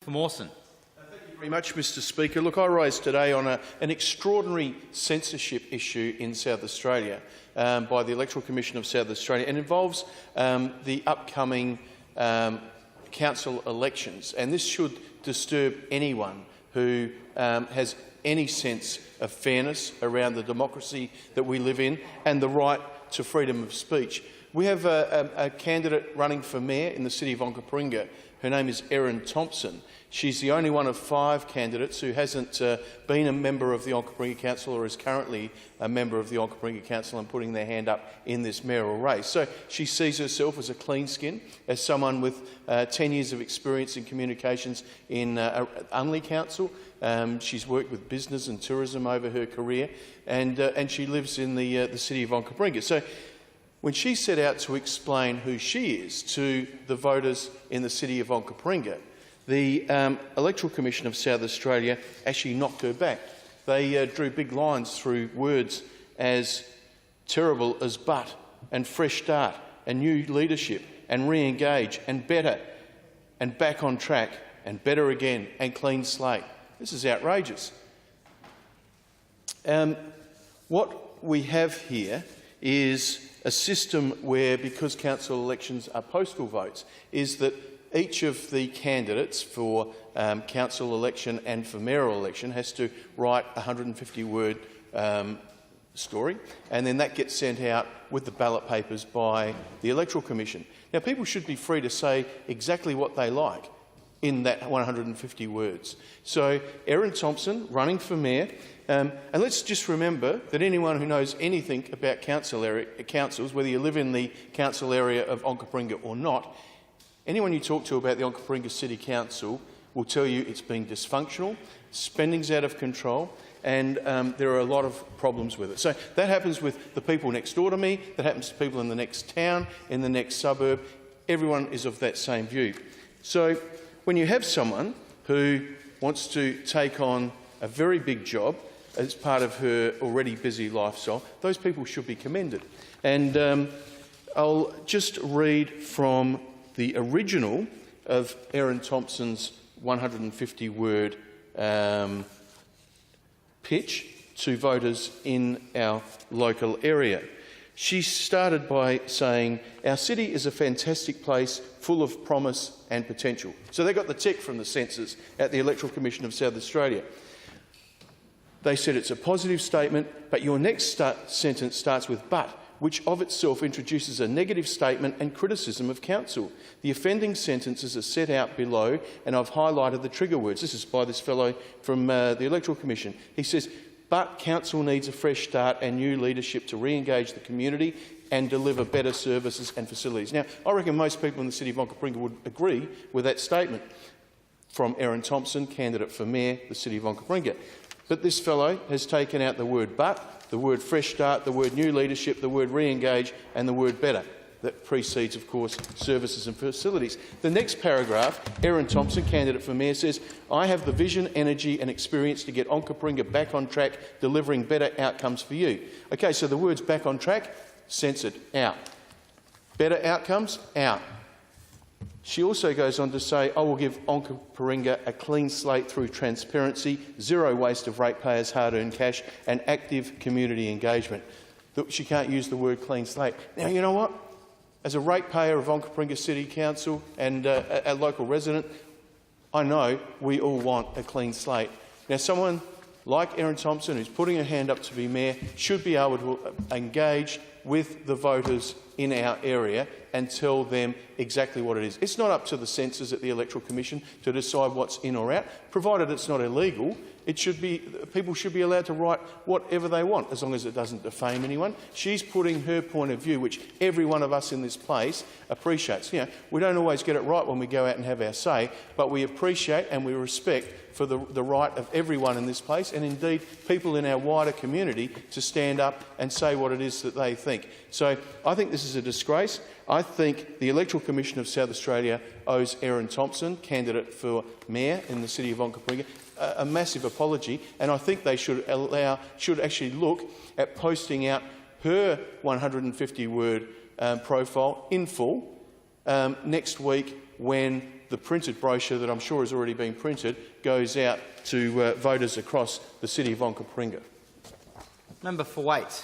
For Mawson. Thank you very much, Mr Speaker. Look, I rise today on an extraordinary censorship issue in South Australia by the Electoral Commission of South Australia, and involves the upcoming council elections. And this should disturb anyone who has any sense of fairness around the democracy that we live in and the right to freedom of speech. We have a candidate running for mayor in the city of Onkaparinga. Her name is Erin Thompson. She's the only one of 5 candidates who hasn't been a member of the Onkaparinga Council or is currently a member of the Onkaparinga Council and putting their hand up in this mayoral race. So she sees herself as a clean skin, as someone with 10 years of experience in communications in Unley Council. She's worked with business and tourism over her career, and she lives in the city of Onkaparinga. So when she set out to explain who she is to the voters in the city of Onkaparinga, the Electoral Commission of South Australia actually knocked her back. They drew big lines through words as terrible as but, and fresh start, and new leadership, and re-engage, and better, and back on track, and better again, and clean slate. This is outrageous. What we have here is a system where, because council elections are postal votes, is that each of the candidates for council election and for mayoral election has to write a 150-word story, and then that gets sent out with the ballot papers by the Electoral Commission. Now, people should be free to say exactly what they like in that 150 words. So, Erin Thompson, running for mayor, and let's just remember that anyone who knows anything about councils, whether you live in the council area of Onkaparinga or not, anyone you talk to about the Onkaparinga City Council will tell you it's been dysfunctional, spending's out of control, and there are a lot of problems with it. So that happens with the people next door to me, that happens to people in the next town, in the next suburb. Everyone is of that same view. So when you have someone who wants to take on a very big job as part of her already busy lifestyle, those people should be commended. And I'll just read from the original of Erin Thompson's 150-word pitch to voters in our local area. She started by saying, "Our city is a fantastic place full of promise and potential." So they got the tick from the censors at the Electoral Commission of South Australia. They said it's a positive statement, but your next sentence starts with "but," which of itself introduces a negative statement and criticism of council. The offending sentences are set out below, and I've highlighted the trigger words. This is by this fellow from the Electoral Commission. He says, "But council needs a fresh start and new leadership to re-engage the community and deliver better services and facilities." Now, I reckon most people in the city of Onkaparinga would agree with that statement from Erin Thompson, candidate for mayor, the city of Onkaparinga. But this fellow has taken out the word "but," the word "fresh start," the word "new leadership," the word "re-engage" and the word "better." That precedes, of course, services and facilities. The next paragraph, Erin Thompson, candidate for mayor, says, "I have the vision, energy and experience to get Onkaparinga back on track, delivering better outcomes for you." Okay, so the words "back on track," censored, out. "Better outcomes," out. She also goes on to say, "I will give Onkaparinga a clean slate through transparency, zero waste of ratepayers' hard-earned cash and active community engagement." She can't use the word "clean slate." Now, you know what? As a ratepayer of Onkaparinga City Council and a local resident, I know we all want a clean slate. Now, someone like Erin Thompson, who's putting her hand up to be mayor, should be able to engage with the voters in our area and tell them exactly what it is. It's not up to the censors at the Electoral Commission to decide what's in or out, provided it's not illegal. People should be allowed to write whatever they want, as long as it doesn't defame anyone. She's putting her point of view, which every one of us in this place appreciates. You know, we don't always get it right when we go out and have our say, but we appreciate and we respect for the right of everyone in this place, and indeed people in our wider community, to stand up and say what it is that they think. So I think this is a disgrace. I think the Electoral Commission of South Australia owes Erin Thompson, candidate for mayor in the city of Onkaparinga, a massive apology, and I think they should actually look at posting out her 150-word profile in full next week, when the printed brochure that I'm sure has already been printed goes out to voters across the city of Onkaparinga. Member for Waite.